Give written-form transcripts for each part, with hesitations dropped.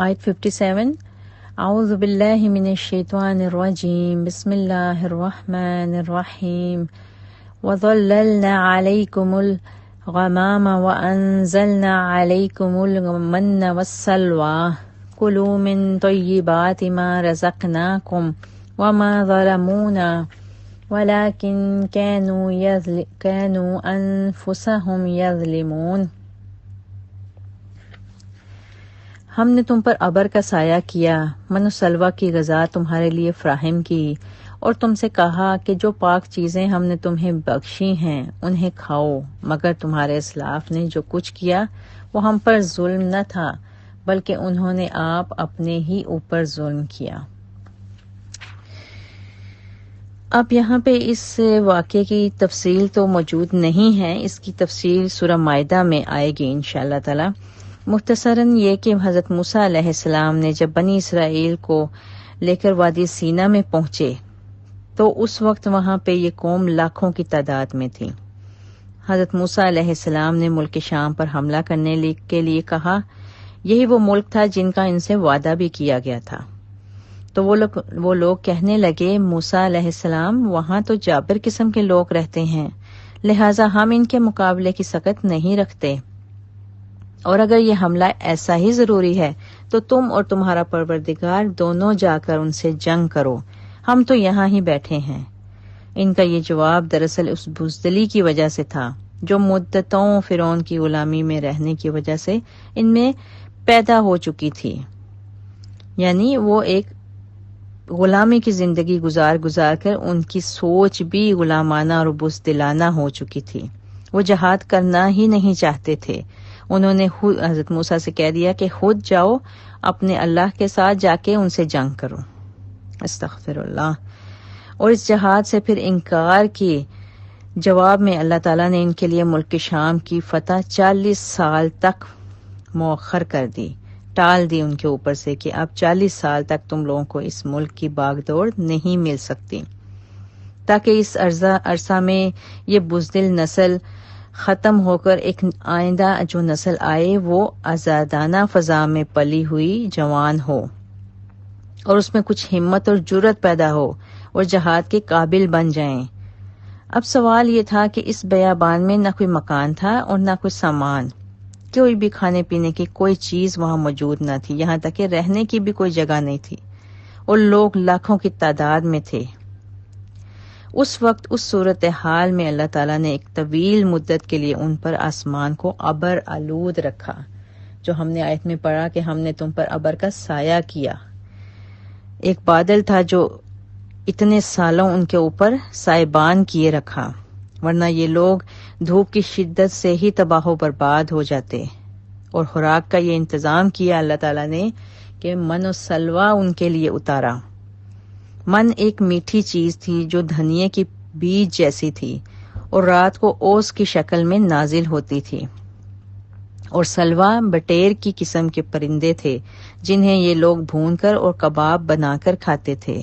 آیت 57. اعوذ باللہ من الشیطان الرجیم بسم اللہ الرحمن الرحیم وظللنا علیکم الغمام وانزلنا علیکم المن والسلوى کلوا من طیبات ما رزقناکم وما ظلمونا ولكن كانوا انفسهم یظلمون. ہم نے تم پر ابر کا سایہ کیا، من و سلوہ کی غذا تمہارے لیے فراہم کی، اور تم سے کہا کہ جو پاک چیزیں ہم نے تمہیں بخشی ہیں انہیں کھاؤ، مگر تمہارے اسلاف نے جو کچھ کیا وہ ہم پر ظلم نہ تھا بلکہ انہوں نے آپ اپنے ہی اوپر ظلم کیا. اب یہاں پہ اس واقعے کی تفصیل تو موجود نہیں ہے، اس کی تفصیل سورہ مائدہ میں آئے گی انشاءاللہ تعالی. مختصراً یہ کہ حضرت موسیٰ علیہ السلام نے جب بنی اسرائیل کو لے کر وادی سینا میں پہنچے تو اس وقت وہاں پہ یہ قوم لاکھوں کی تعداد میں تھی. حضرت موسیٰ علیہ السلام نے ملک شام پر حملہ کرنے کے لیے کہا. یہی وہ ملک تھا جن کا ان سے وعدہ بھی کیا گیا تھا. تو وہ لوگ کہنے لگے موسیٰ علیہ السلام وہاں تو جابر قسم کے لوگ رہتے ہیں، لہٰذا ہم ان کے مقابلے کی سکت نہیں رکھتے، اور اگر یہ حملہ ایسا ہی ضروری ہے تو تم اور تمہارا پروردگار دونوں جا کر ان سے جنگ کرو، ہم تو یہاں ہی بیٹھے ہیں. ان کا یہ جواب دراصل اس بزدلی کی وجہ سے تھا جو مدتوں فرعون کی غلامی میں رہنے کی وجہ سے ان میں پیدا ہو چکی تھی. یعنی وہ ایک غلامی کی زندگی گزار کر ان کی سوچ بھی غلامانہ اور بزدلانہ ہو چکی تھی. وہ جہاد کرنا ہی نہیں چاہتے تھے. انہوں نے حضرت موسیٰ سے کہہ دیا کہ خود جاؤ، اپنے اللہ کے ساتھ جا کے ان سے جنگ کرو. استغفر اللہ. اور اس جہاد سے پھر انکار کی جواب میں اللہ تعالیٰ نے ان کے لیے ملک شام کی فتح 40 سال تک مؤخر کر دی، ٹال دی ان کے اوپر سے کہ اب 40 سال تک تم لوگوں کو اس ملک کی باغ دوڑ نہیں مل سکتی، تاکہ اس عرصہ میں یہ بزدل نسل ختم ہو کر ایک آئندہ جو نسل آئے وہ آزادانہ فضا میں پلی ہوئی جوان ہو، اور اس میں کچھ ہمت اور جرت پیدا ہو اور جہاد کے قابل بن جائیں. اب سوال یہ تھا کہ اس بیابان میں نہ کوئی مکان تھا اور نہ کوئی سامان، کوئی بھی کھانے پینے کی کوئی چیز وہاں موجود نہ تھی، یہاں تک کہ رہنے کی بھی کوئی جگہ نہیں تھی، اور لوگ لاکھوں کی تعداد میں تھے. اس وقت اس صورتحال میں اللہ تعالیٰ نے ایک طویل مدت کے لیے ان پر آسمان کو ابر آلود رکھا، جو ہم نے آیت میں پڑھا کہ ہم نے تم پر ابر کا سایہ کیا. ایک بادل تھا جو اتنے سالوں ان کے اوپر سائبان کیے رکھا، ورنہ یہ لوگ دھوپ کی شدت سے ہی تباہ و برباد ہو جاتے. اور خوراک کا یہ انتظام کیا اللہ تعالیٰ نے کہ من و سلوہ ان کے لیے اتارا. من ایک میٹھی چیز تھی جو دھنیے کی بیج جیسی تھی اور رات کو اوس کی شکل میں نازل ہوتی تھی، اور سلوہ بٹیر کی قسم کے پرندے تھے جنہیں یہ لوگ بھون کر اور کباب بنا کر کھاتے تھے.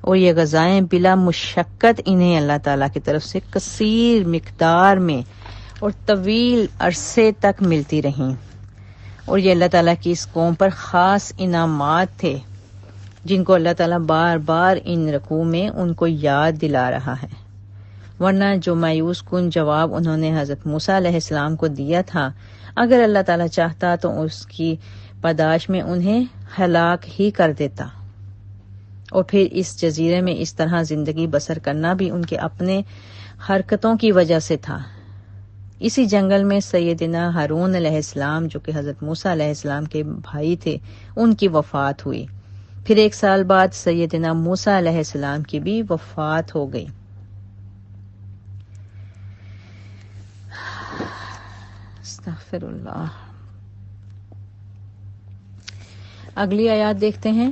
اور یہ غذائیں بلا مشقت انہیں اللہ تعالیٰ کی طرف سے کثیر مقدار میں اور طویل عرصے تک ملتی رہیں. اور یہ اللہ تعالیٰ کی اس قوم پر خاص انعامات تھے جن کو اللہ تعالیٰ بار بار ان رکوع میں ان کو یاد دلا رہا ہے. ورنہ جو مایوس کن جواب انہوں نے حضرت موسیٰ علیہ السلام کو دیا تھا، اگر اللہ تعالیٰ چاہتا تو اس کی پاداش میں انہیں ہلاک ہی کر دیتا، اور پھر اس جزیرے میں اس طرح زندگی بسر کرنا بھی ان کے اپنے حرکتوں کی وجہ سے تھا. اسی جنگل میں سیدنا ہارون علیہ السلام جو کہ حضرت موسیٰ علیہ السلام کے بھائی تھے ان کی وفات ہوئی. پھر 1 سال بعد سیدنا موسیٰ علیہ السلام کی بھی وفات ہو گئی. استغفر اللہ. اگلی آیات دیکھتے ہیں،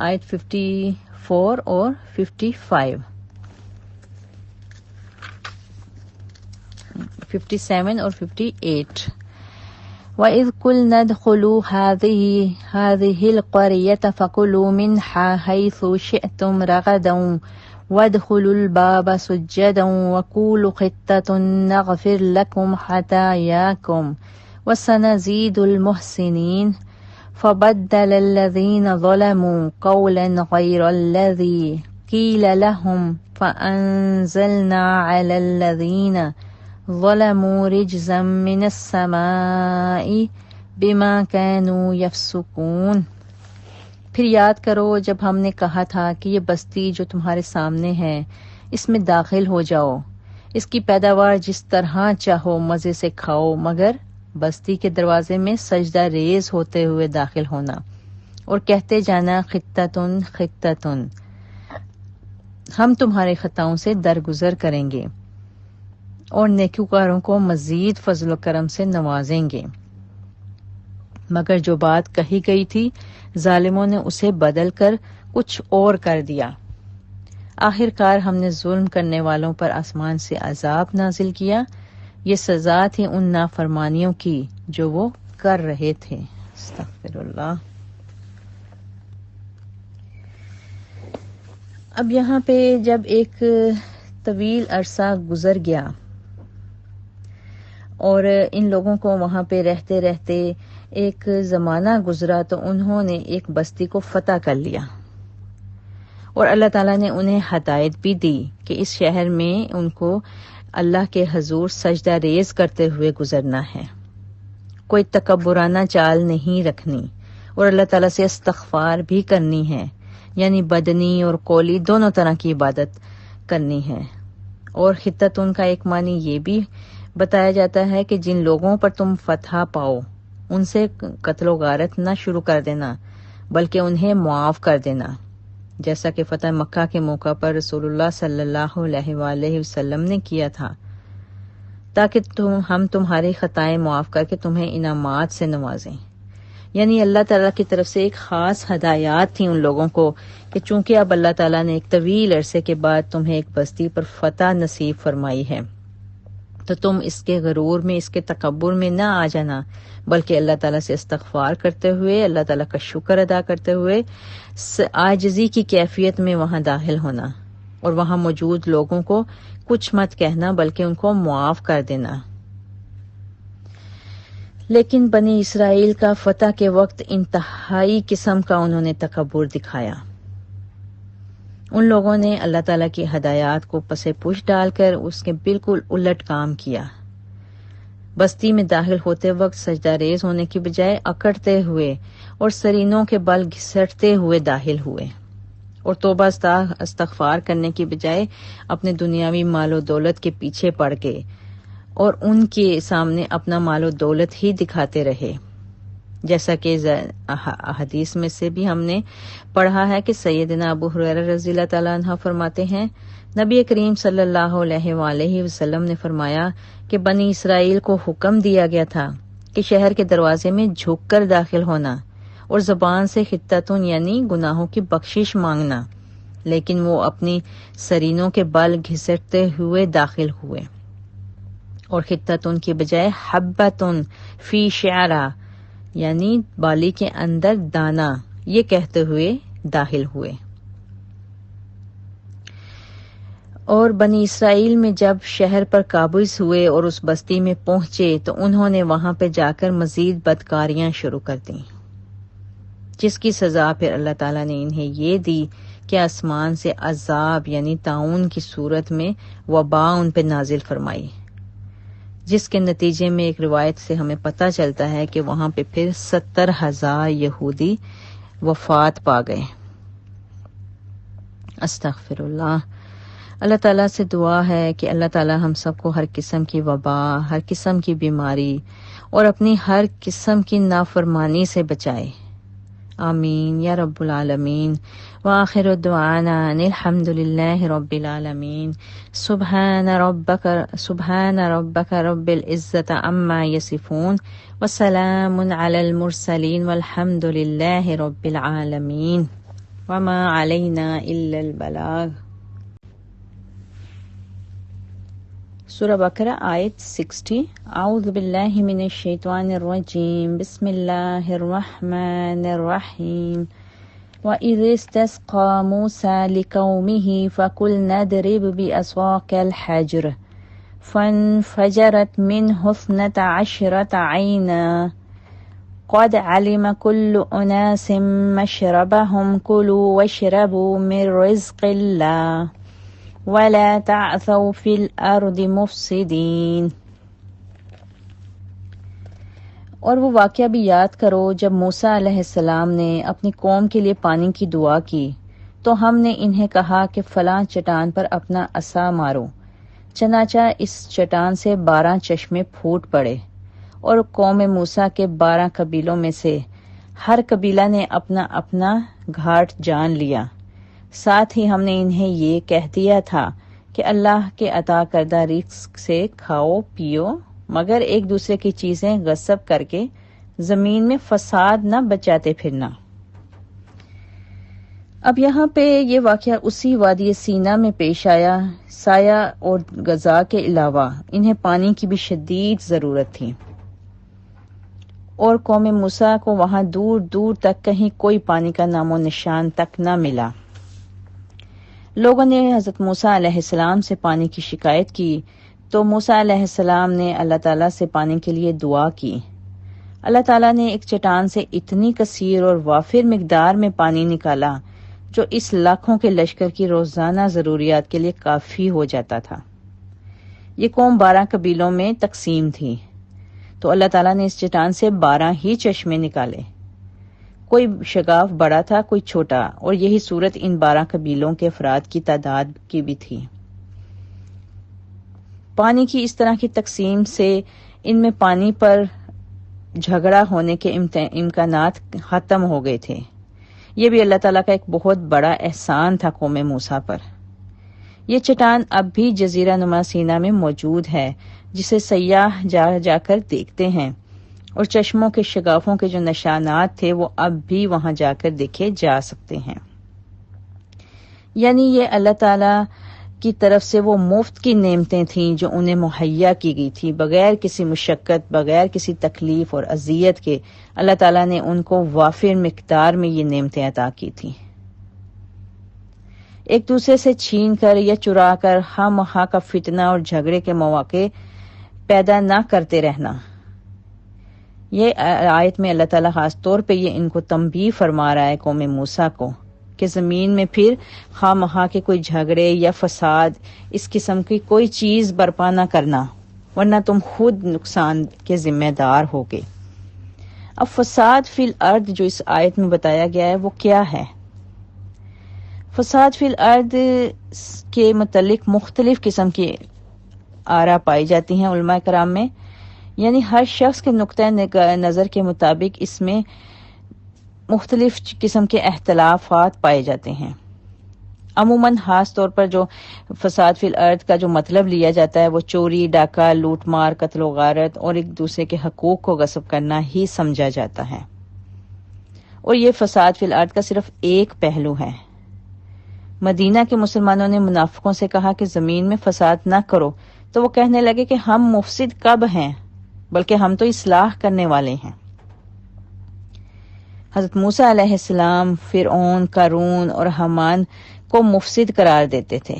آیت 54 اور 55، 57 اور 58. وَإِذْ قُلْنَا ادْخُلُوا هَٰذِهِ الْقَرْيَةَ فَكُلُوا مِنْهَا حَيْثُ شِئْتُمْ رَغَدًا وَادْخُلُوا الْبَابَ سُجَّدًا وَقُولُوا حِطَّةٌ نَغْفِرْ لَكُمْ خَطَايَاكُمْ وَسَنَزِيدُ الْمُحْسِنِينَ. فبدل الذين ظلموا قولا غير الذي قيل لهم فأنزلنا على الذين ظلموا رجزا من السماء بما كانوا يفسقون۔ پھر یاد کرو جب ہم نے کہا تھا کہ یہ بستی جو تمہارے سامنے ہے اس میں داخل ہو جاؤ، اس کی پیداوار جس طرح چاہو مزے سے کھاؤ، مگر بستی کے دروازے میں سجدہ ریز ہوتے ہوئے داخل ہونا اور کہتے جانا خطتن خطتن، ہم تمہارے خطاؤں سے درگزر کریں گے اور نیکوکاروں کو مزید فضل و کرم سے نوازیں گے۔ مگر جو بات کہی گئی تھی ظالموں نے اسے بدل کر کچھ اور کر دیا۔ آخر کار ہم نے ظلم کرنے والوں پر آسمان سے عذاب نازل کیا، یہ سزا تھی ان نافرمانیوں کی جو وہ کر رہے تھے۔ استغفر اللہ۔ اب یہاں پہ جب ایک طویل عرصہ گزر گیا اور ان لوگوں کو وہاں پہ رہتے رہتے ایک زمانہ گزرا تو انہوں نے ایک بستی کو فتح کر لیا اور اللہ تعالیٰ نے انہیں ہدایت بھی دی کہ اس شہر میں ان کو اللہ کے حضور سجدہ ریز کرتے ہوئے گزرنا ہے، کوئی تکبرانہ چال نہیں رکھنی اور اللہ تعالیٰ سے استغفار بھی کرنی ہے، یعنی بدنی اور قولی دونوں طرح کی عبادت کرنی ہے۔ اور خطت ان کا ایک معنی یہ بھی بتایا جاتا ہے کہ جن لوگوں پر تم فتح پاؤ ان سے قتل و غارت نہ شروع کر دینا بلکہ انہیں معاف کر دینا، جیسا کہ فتح مکہ کے موقع پر رسول اللہ صلی اللہ علیہ وآلہ وسلم نے کیا تھا، تاکہ ہم تمہاری خطائیں معاف کر کے تمہیں انعامات سے نوازیں۔ یعنی اللہ تعالیٰ کی طرف سے ایک خاص ہدایات تھی ان لوگوں کو کہ چونکہ اب اللہ تعالیٰ نے ایک طویل عرصے کے بعد تمہیں ایک بستی پر فتح نصیب فرمائی ہے تو تم اس کے غرور میں، اس کے تکبر میں نہ آ جانا، بلکہ اللہ تعالیٰ سے استغفار کرتے ہوئے، اللہ تعالیٰ کا شکر ادا کرتے ہوئے عاجزی کی کیفیت میں وہاں داخل ہونا اور وہاں موجود لوگوں کو کچھ مت کہنا بلکہ ان کو معاف کر دینا۔ لیکن بنی اسرائیل کا فتح کے وقت انتہائی قسم کا انہوں نے تکبر دکھایا۔ ان لوگوں نے اللہ تعالیٰ کی ہدایات کو پس پش ڈال کر اس کے بالکل الٹ کام کیا۔ بستی میں داخل ہوتے وقت سجدہ ریز ہونے کی بجائے اکڑتے ہوئے اور سرینوں کے بل گھسٹتے ہوئے داخل ہوئے اور توبہ استغفار کرنے کی بجائے اپنے دنیاوی مال و دولت کے پیچھے پڑ گئے اور ان کے سامنے اپنا مال و دولت ہی دکھاتے رہے، جیسا کہ حدیث میں سے بھی ہم نے پڑھا ہے کہ سیدنا ابو ہریرہ رضی اللہ تعالیٰ عنہ فرماتے ہیں نبی کریم صلی اللہ علیہ وآلہ وسلم نے فرمایا کہ بنی اسرائیل کو حکم دیا گیا تھا کہ شہر کے دروازے میں جھک کر داخل ہونا اور زبان سے خطتن یعنی گناہوں کی بخشش مانگنا، لیکن وہ اپنی سرینوں کے بل گھسٹتے ہوئے داخل ہوئے اور خطتن کی بجائے حبتن فی شعرہ یعنی بالی کے اندر دانا یہ کہتے ہوئے داخل ہوئے۔ اور بنی اسرائیل میں جب شہر پر قابض ہوئے اور اس بستی میں پہنچے تو انہوں نے وہاں پہ جا کر مزید بدکاریاں شروع کر دیں، جس کی سزا پھر اللہ تعالیٰ نے انہیں یہ دی کہ آسمان سے عذاب یعنی طاعون کی صورت میں وبا ان پہ نازل فرمائی، جس کے نتیجے میں ایک روایت سے ہمیں پتہ چلتا ہے کہ وہاں پہ پھر 70,000 یہودی وفات پا گئے۔ استغفر اللہ۔ اللہ تعالیٰ سے دعا ہے کہ اللہ تعالیٰ ہم سب کو ہر قسم کی وبا، ہر قسم کی بیماری اور اپنی ہر قسم کی نافرمانی سے بچائے، آمین یا رب العالمین۔ وآخر دعانا الحمد للہ رب العالمین۔ سبحان ربک رب العزت عما یصفون وسلام علی المرسلین والحمد للہ رب العالمین وما علینا الا البلاغ۔ سورہ بقرہ آیت 60۔ اعوذ باللہ من الشیطان الرجیم، بسم اللہ الرحمن الرحیم۔ وَإِذِ اسْتَسْقَىٰ مُوسَىٰ لِقَوْمِهِ فَقُلْنَا اضْرِبْ بِعَصَاكَ الْحَجَرَ فَانْفَجَرَتْ مِنْهُ اثْنَتَا عَشْرَةَ عَيْنًا قد علم كل أناس مشربهم كلوا واشربوا من رزق الله ولا تعثوا في الأرض مفسدين۔ اور وہ واقعہ بھی یاد کرو جب موسیٰ علیہ السلام نے اپنی قوم کے لیے پانی کی دعا کی تو ہم نے انہیں کہا کہ فلاں چٹان پر اپنا عصا مارو، چنانچہ اس چٹان سے 12 چشمے پھوٹ پڑے، اور قوم موسیٰ کے 12 قبیلوں میں سے ہر قبیلہ نے اپنا اپنا گھاٹ جان لیا۔ ساتھ ہی ہم نے انہیں یہ کہہ دیا تھا کہ اللہ کے عطا کردہ رزق سے کھاؤ پیو، مگر ایک دوسرے کی چیزیں غصب کر کے زمین میں فساد نہ بچاتے پھرنا۔ اب یہاں پہ یہ واقعہ اسی وادی سینا میں پیش آیا۔ سایہ اور غذا کے علاوہ انہیں پانی کی بھی شدید ضرورت تھی، اور قوم موسیٰ کو وہاں دور دور تک کہیں کوئی پانی کا نام و نشان تک نہ ملا۔ لوگوں نے حضرت موسیٰ علیہ السلام سے پانی کی شکایت کی تو موسیٰ علیہ السلام نے اللہ تعالیٰ سے پانی کے لیے دعا کی۔ اللہ تعالیٰ نے ایک چٹان سے اتنی کثیر اور وافر مقدار میں پانی نکالا جو اس لاکھوں کے لشکر کی روزانہ ضروریات کے لیے کافی ہو جاتا تھا۔ یہ قوم 12 قبیلوں میں تقسیم تھی، تو اللہ تعالیٰ نے اس چٹان سے 12 ہی چشمے نکالے، کوئی شگاف بڑا تھا کوئی چھوٹا، اور یہی صورت ان 12 قبیلوں کے افراد کی تعداد کی بھی تھی۔ پانی کی اس طرح کی تقسیم سے ان میں پانی پر جھگڑا ہونے کے امکانات ختم ہو گئے تھے۔ یہ بھی اللہ تعالیٰ کا ایک بہت بڑا احسان تھا قوم موسیٰ پر۔ یہ چٹان اب بھی جزیرہ نما سینا میں موجود ہے، جسے سیاح جا جا کر دیکھتے ہیں، اور چشموں کے شگافوں کے جو نشانات تھے وہ اب بھی وہاں جا کر دیکھے جا سکتے ہیں۔ یعنی یہ اللہ تعالیٰ کی طرف سے وہ مفت کی نعمتیں تھیں جو انہیں مہیا کی گئی تھی، بغیر کسی مشقت، بغیر کسی تکلیف اور اذیت کے اللہ تعالیٰ نے ان کو وافر مقدار میں یہ نعمتیں عطا کی تھیں۔ ایک دوسرے سے چھین کر یا چرا کر ہم وہاں کا فتنہ اور جھگڑے کے مواقع پیدا نہ کرتے رہنا۔ یہ آیت میں اللہ تعالیٰ خاص طور پہ یہ ان کو تنبیہ فرما رہا ہے قوم موسیٰ کو کہ زمین میں پھر خواہ مخواہ کے کوئی جھگڑے یا فساد اس قسم کی کوئی چیز برپا نہ کرنا، ورنہ تم خود نقصان کے ذمہ دار ہوگے۔ اب فساد فی الارض جو اس آیت میں بتایا گیا ہے وہ کیا ہے؟ فساد فی الارض کے متعلق مختلف قسم کی آراء پائی جاتی ہیں علماء کرام میں، یعنی ہر شخص کے نقطۂ نظر کے مطابق اس میں مختلف قسم کے اختلافات پائے جاتے ہیں۔ عموماً خاص طور پر جو فساد فی الارض کا جو مطلب لیا جاتا ہے وہ چوری، ڈاکہ، لوٹ مار، قتل و غارت اور ایک دوسرے کے حقوق کو غصب کرنا ہی سمجھا جاتا ہے، اور یہ فساد فی الارض کا صرف ایک پہلو ہے۔ مدینہ کے مسلمانوں نے منافقوں سے کہا کہ زمین میں فساد نہ کرو، تو وہ کہنے لگے کہ ہم مفسد کب ہیں، بلکہ ہم تو اصلاح کرنے والے ہیں۔ حضرت موسیٰ علیہ السلام فرعون، قارون اور حامان کو مفسد قرار دیتے تھے،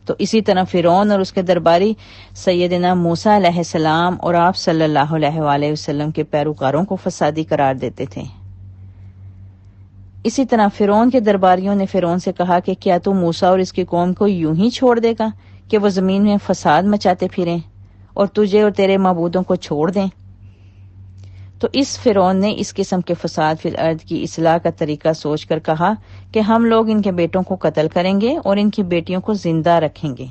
تو اسی طرح فرعون اور اس کے درباری سیدنا موسیٰ علیہ السلام اور آپ صلی اللہ علیہ وآلہ وسلم کے پیروکاروں کو فسادی قرار دیتے تھے۔ اسی طرح فرعون کے درباریوں نے فرعون سے کہا کہ کیا تو موسیٰ اور اس کی قوم کو یوں ہی چھوڑ دے گا کہ وہ زمین میں فساد مچاتے پھریں اور تجھے اور تیرے معبودوں کو چھوڑ دیں؟ تو اس فرعون نے اس قسم کے فساد فی الارض کی اصلاح کا طریقہ سوچ کر کہا کہ ہم لوگ ان کے بیٹوں کو قتل کریں گے اور ان کی بیٹیوں کو زندہ رکھیں گے،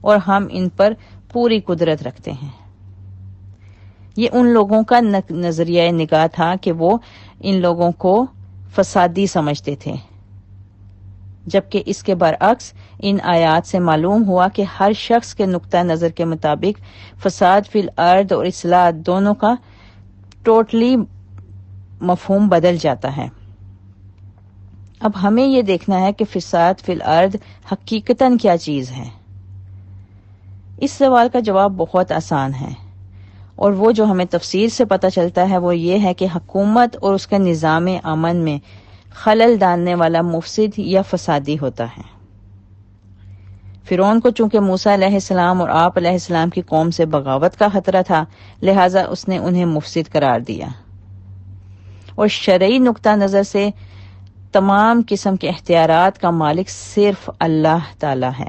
اور ہم ان پر پوری قدرت رکھتے ہیں۔ یہ ان لوگوں کا نظریہ نگاہ تھا کہ وہ ان لوگوں کو فسادی سمجھتے تھے، جبکہ اس کے برعکس ان آیات سے معلوم ہوا کہ ہر شخص کے نقطہ نظر کے مطابق فساد فی الارض اور اصلاح دونوں کا ٹوٹلی مفہوم بدل جاتا ہے۔ اب ہمیں یہ دیکھنا ہے کہ فساد فی الارض حقیقتاً کیا چیز ہے۔ اس سوال کا جواب بہت آسان ہے، اور وہ جو ہمیں تفسیر سے پتہ چلتا ہے وہ یہ ہے کہ حکومت اور اس کے نظام امن میں خلل ڈالنے والا مفسد یا فسادی ہوتا ہے۔ فرعون کو چونکہ موسیٰ علیہ السلام اور آپ علیہ السلام کی قوم سے بغاوت کا خطرہ تھا، لہٰذا اس نے انہیں مفسد قرار دیا۔ اور شرعی نقطہ نظر سے تمام قسم کے اختیارات کا مالک صرف اللہ تعالی ہے۔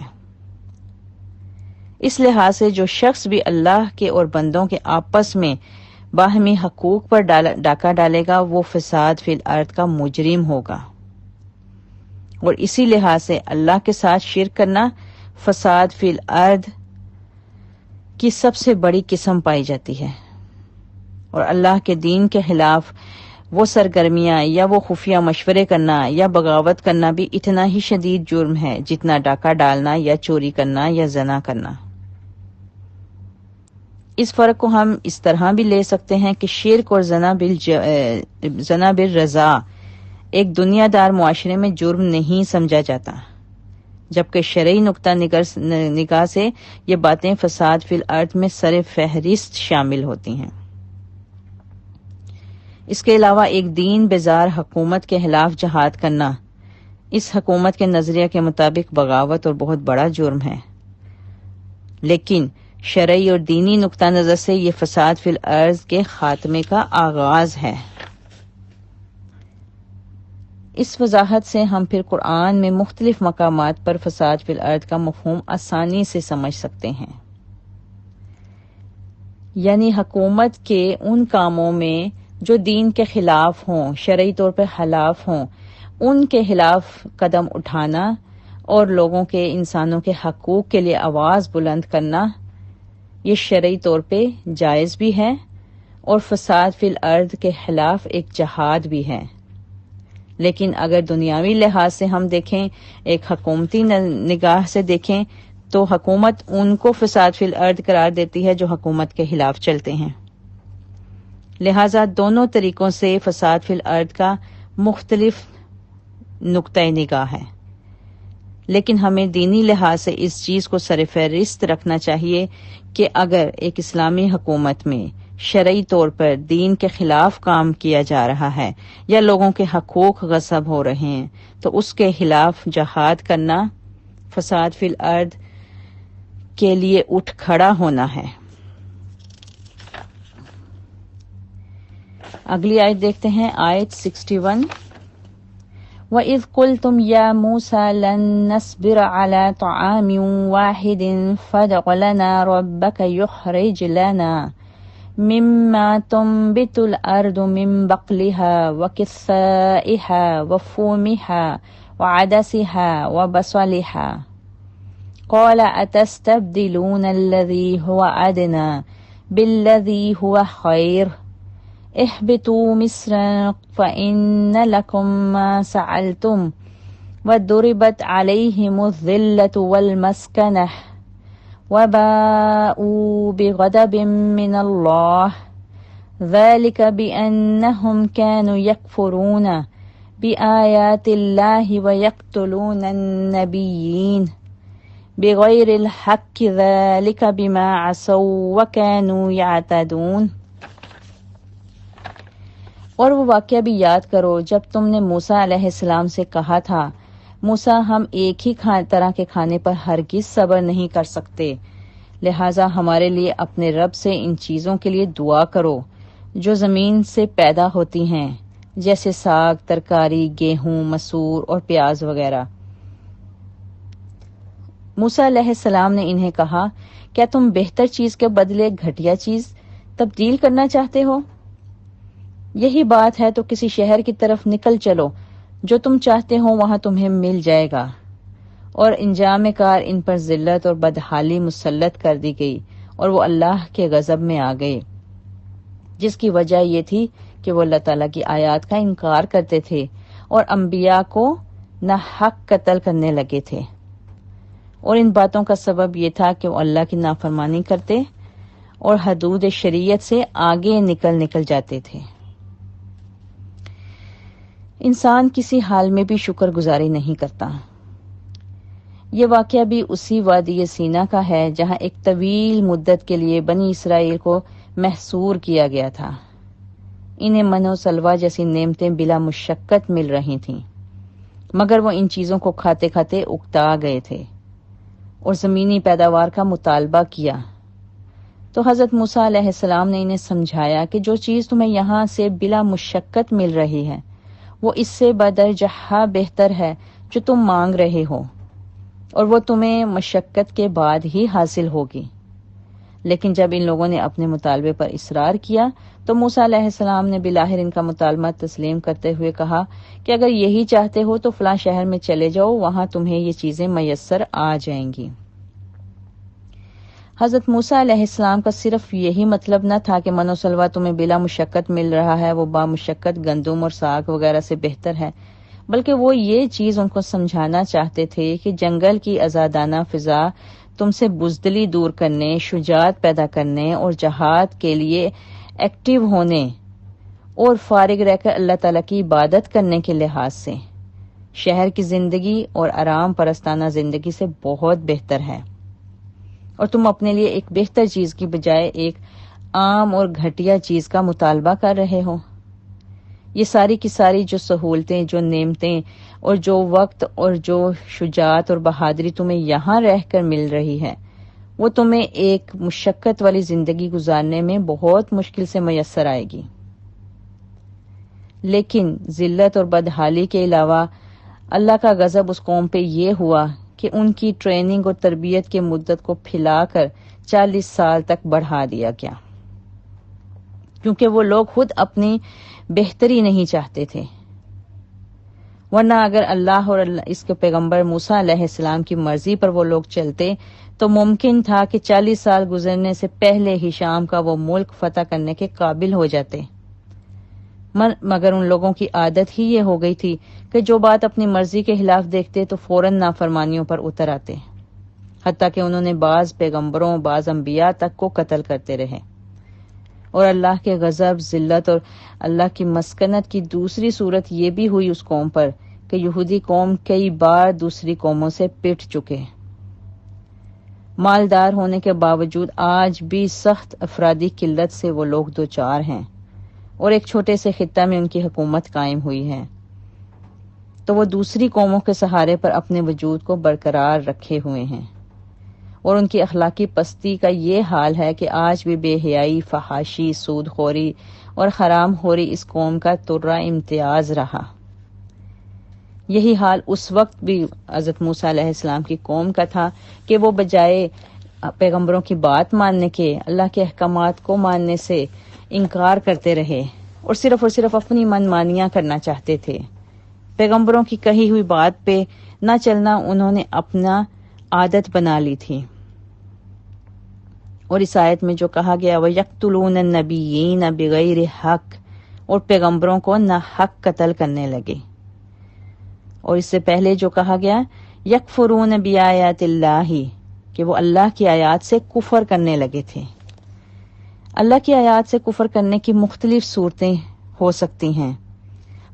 اس لحاظ سے جو شخص بھی اللہ کے اور بندوں کے آپس میں باہمی حقوق پر ڈاکہ ڈالے گا وہ فساد فی الارض کا مجرم ہوگا، اور اسی لحاظ سے اللہ کے ساتھ شرک کرنا فساد فی الارض کی سب سے بڑی قسم پائی جاتی ہے، اور اللہ کے دین کے خلاف وہ سرگرمیاں یا وہ خفیہ مشورے کرنا یا بغاوت کرنا بھی اتنا ہی شدید جرم ہے جتنا ڈاکہ ڈالنا یا چوری کرنا یا زنا کرنا۔ اس فرق کو ہم اس طرح بھی لے سکتے ہیں کہ شرک اور زنا بالرضا ایک دنیا دار معاشرے میں جرم نہیں سمجھا جاتا، جبکہ شرعی نقطہ نگاہ سے یہ باتیں فساد فی الارض میں سر فہرست شامل ہوتی ہیں۔ اس کے علاوہ ایک دین بیزار حکومت کے خلاف جہاد کرنا اس حکومت کے نظریہ کے مطابق بغاوت اور بہت بڑا جرم ہے، لیکن شرعی اور دینی نقطہ نظر سے یہ فساد فی الارض کے خاتمے کا آغاز ہے۔ اس وضاحت سے ہم پھر قرآن میں مختلف مقامات پر فساد فی الارض کا مفہوم آسانی سے سمجھ سکتے ہیں، یعنی حکومت کے ان کاموں میں جو دین کے خلاف ہوں، شرعی طور پر خلاف ہوں، ان کے خلاف قدم اٹھانا اور لوگوں کے انسانوں کے حقوق کے لیے آواز بلند کرنا یہ شرعی طور پہ جائز بھی ہے اور فساد فی الارض کے خلاف ایک جہاد بھی ہے۔ لیکن اگر دنیاوی لحاظ سے ہم دیکھیں، ایک حکومتی نگاہ سے دیکھیں تو حکومت ان کو فساد فی الارض قرار دیتی ہے جو حکومت کے خلاف چلتے ہیں۔ لہذا دونوں طریقوں سے فساد فی الارض کا مختلف نقطۂ نگاہ ہے، لیکن ہمیں دینی لحاظ سے اس چیز کو سر فہرست رکھنا چاہیے کہ اگر ایک اسلامی حکومت میں شرعی طور پر دین کے خلاف کام کیا جا رہا ہے یا لوگوں کے حقوق غصب ہو رہے ہیں تو اس کے خلاف جہاد کرنا فساد فی الارض کے لیے اٹھ کھڑا ہونا ہے۔ اگلی آیت دیکھتے ہیں، آیت 61۔ وَإِذْ قُلْتُمْ يَا مُوسَى لَن نَّصْبِرَ عَلَى طَعَامٍ وَاحِدٍ فَادْعُ لَنَا رَبَّكَ يُخْرِجْ لَنَا مِمَّا تُنبِتُ الْأَرْضُ مِن بَقْلِهَا وَكِثَّائِهَا وَفُومِهَا وَعَدَسِهَا وَبَصَلِهَا قَالَ أَتَسْتَبْدِلُونَ الَّذِي هُوَ أَدْنَىٰ بِالَّذِي هُوَ خَيْرٌ اهْبِطُوا مِصْرًا فَإِنَّ لَكُم مَّا سَأَلْتُمْ وَضُرِبَتْ عَلَيْهِمُ الذِّلَّةُ وَالْمَسْكَنَةُ وَبَاءُوا بِغَضَبٍ مِّنَ اللَّهِ ذَلِكَ بِأَنَّهُمْ كَانُوا يَكْفُرُونَ بِآيَاتِ اللَّهِ وَيَقْتُلُونَ النَّبِيِّينَ بِغَيْرِ الْحَقِّ ذَلِكَ بِمَا عَصَوا وَكَانُوا يَعْتَدُونَ۔ اور وہ واقعہ بھی یاد کرو جب تم نے موسیٰ علیہ السلام سے کہا تھا، موسیٰ ہم ایک ہی طرح کے کھانے پر ہرگز صبر نہیں کر سکتے، لہٰذا ہمارے لیے اپنے رب سے ان چیزوں کے لیے دعا کرو جو زمین سے پیدا ہوتی ہیں، جیسے ساگ، ترکاری، گیہوں، مسور اور پیاز وغیرہ۔ موسیٰ علیہ السلام نے انہیں کہا، کیا تم بہتر چیز کے بدلے گھٹیا چیز تبدیل کرنا چاہتے ہو؟ یہی بات ہے تو کسی شہر کی طرف نکل چلو، جو تم چاہتے ہو وہاں تمہیں مل جائے گا۔ اور انجام کار ان پر ذلت اور بدحالی مسلط کر دی گئی اور وہ اللہ کے غضب میں آ گئے، جس کی وجہ یہ تھی کہ وہ اللہ تعالیٰ کی آیات کا انکار کرتے تھے اور انبیاء کو ناحق قتل کرنے لگے تھے، اور ان باتوں کا سبب یہ تھا کہ وہ اللہ کی نافرمانی کرتے اور حدود شریعت سے آگے نکل جاتے تھے۔ انسان کسی حال میں بھی شکر گزاری نہیں کرتا۔ یہ واقعہ بھی اسی وادی سینا کا ہے جہاں ایک طویل مدت کے لیے بنی اسرائیل کو محصور کیا گیا تھا۔ انہیں من و سلوہ جیسی نعمتیں بلا مشقت مل رہی تھیں، مگر وہ ان چیزوں کو کھاتے کھاتے اکتا گئے تھے اور زمینی پیداوار کا مطالبہ کیا، تو تو حضرت موسیٰ علیہ السلام نے انہیں سمجھایا کہ جو چیز تمہیں یہاں سے بلا مشقت مل رہی ہے وہ اس سے بدرجہ بہتر ہے جو تم مانگ رہے ہو، اور وہ تمہیں مشقت کے بعد ہی حاصل ہوگی۔ لیکن جب ان لوگوں نے اپنے مطالبے پر اصرار کیا تو موسیٰ علیہ السلام نے بالآخر ان کا مطالبہ تسلیم کرتے ہوئے کہا کہ اگر یہی چاہتے ہو تو فلاں شہر میں چلے جاؤ، وہاں تمہیں یہ چیزیں میسر آ جائیں گی۔ حضرت موسیٰ علیہ السلام کا صرف یہی مطلب نہ تھا کہ من و سلوہ تمہیں بلا مشقت مل رہا ہے، وہ با مشقت گندم اور ساگ وغیرہ سے بہتر ہے، بلکہ وہ یہ چیز ان کو سمجھانا چاہتے تھے کہ جنگل کی آزادانہ فضا تم سے بزدلی دور کرنے، شجاعت پیدا کرنے اور جہاد کے لیے ایکٹیو ہونے اور فارغ رہ کر اللہ تعالیٰ کی عبادت کرنے کے لحاظ سے شہر کی زندگی اور آرام پرستانہ زندگی سے بہت بہتر ہے، اور تم اپنے لیے ایک بہتر چیز کی بجائے ایک عام اور گھٹیا چیز کا مطالبہ کر رہے ہو۔ یہ ساری کی ساری جو سہولتیں، جو نعمتیں اور جو وقت اور جو شجاعت اور بہادری تمہیں یہاں رہ کر مل رہی ہے وہ تمہیں ایک مشقت والی زندگی گزارنے میں بہت مشکل سے میسر آئے گی۔ لیکن ذلت اور بدحالی کے علاوہ اللہ کا غضب اس قوم پہ یہ ہوا کہ ان کی ٹریننگ اور تربیت کی مدت کو پھیلا کر 40 سال تک بڑھا دیا گیا، کیونکہ وہ لوگ خود اپنی بہتری نہیں چاہتے تھے، ورنہ اگر اللہ اور اس کے پیغمبر موسیٰ علیہ السلام کی مرضی پر وہ لوگ چلتے تو ممکن تھا کہ 40 سال گزرنے سے پہلے ہی شام کا وہ ملک فتح کرنے کے قابل ہو جاتے، مگر ان لوگوں کی عادت ہی یہ ہو گئی تھی کہ جو بات اپنی مرضی کے خلاف دیکھتے تو فوراً نافرمانیوں پر اتر آتے، حتیٰ کہ انہوں نے بعض پیغمبروں، بعض انبیاء تک کو قتل کرتے رہے۔ اور اللہ کے غضب، ذلت اور اللہ کی مسکنت کی دوسری صورت یہ بھی ہوئی اس قوم پر کہ یہودی قوم کئی بار دوسری قوموں سے پٹ چکے، مالدار ہونے کے باوجود آج بھی سخت افرادی قلت سے وہ لوگ دوچار ہیں، اور ایک چھوٹے سے خطہ میں ان کی حکومت قائم ہوئی ہے، تو وہ دوسری قوموں کے سہارے پر اپنے وجود کو برقرار رکھے ہوئے ہیں، اور ان کی اخلاقی پستی کا یہ حال ہے کہ آج بھی بے حیائی، فحاشی، سود خوری اور حرام خوری اس قوم کا ترا امتیاز رہا۔ یہی حال اس وقت بھی حضرت موسیٰ علیہ السلام کی قوم کا تھا کہ وہ بجائے پیغمبروں کی بات ماننے کے اللہ کے احکامات کو ماننے سے انکار کرتے رہے اور صرف اپنی من مانیاں کرنا چاہتے تھے۔ پیغمبروں کی کہی ہوئی بات پہ نہ چلنا انہوں نے اپنا عادت بنا لی تھی، اور اس آیت میں جو کہا گیا وَيَقْتُلُونَ النَّبِيِّينَ بِغَيْرِ حق، اور پیغمبروں کو نہ حق قتل کرنے لگے، اور اس سے پہلے جو کہا گیا یکفرون بآیات اللہ، کہ وہ اللہ کی آیات سے کفر کرنے لگے تھے۔ اللہ کی آیات سے کفر کرنے کی مختلف صورتیں ہو سکتی ہیں،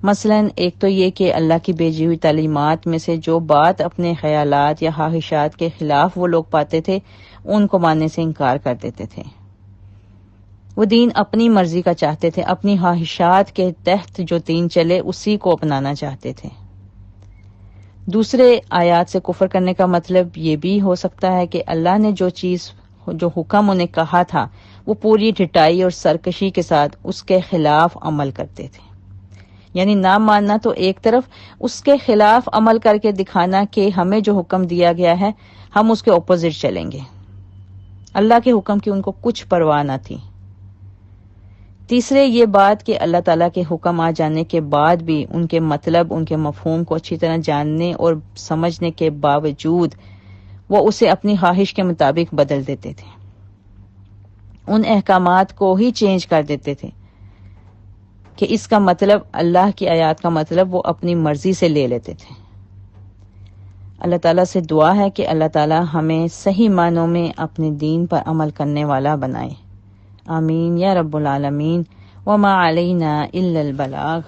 مثلا ایک تو یہ کہ اللہ کی بھیجی ہوئی تعلیمات میں سے جو بات اپنے خیالات یا خواہشات کے خلاف وہ لوگ پاتے تھے ان کو ماننے سے انکار کر دیتے تھے، وہ دین اپنی مرضی کا چاہتے تھے، اپنی خواہشات کے تحت جو دین چلے اسی کو اپنانا چاہتے تھے۔ دوسرے آیات سے کفر کرنے کا مطلب یہ بھی ہو سکتا ہے کہ اللہ نے جو حکم انہیں کہا تھا وہ پوری ڈٹائی اور سرکشی کے ساتھ اس کے خلاف عمل کرتے تھے، یعنی نہ ماننا تو ایک طرف، اس کے خلاف عمل کر کے دکھانا کہ ہمیں جو حکم دیا گیا ہے ہم اس کے اپوزٹ چلیں گے، اللہ کے حکم کی ان کو کچھ پرواہ نہ تھی۔ تیسرے یہ بات کہ اللہ تعالیٰ کے حکم آ جانے کے بعد بھی ان کے مطلب، ان کے مفہوم کو اچھی طرح جاننے اور سمجھنے کے باوجود وہ اسے اپنی خواہش کے مطابق بدل دیتے تھے، ان احکامات کو ہی چینج کر دیتے تھے کہ اس کا مطلب، اللہ کی آیات کا مطلب وہ اپنی مرضی سے لے لیتے تھے۔ اللہ تعالیٰ سے دعا ہے کہ اللہ تعالیٰ ہمیں صحیح معنوں میں اپنے دین پر عمل کرنے والا بنائے، آمین یا رب العالمین۔ وما علینا الا البلاغ۔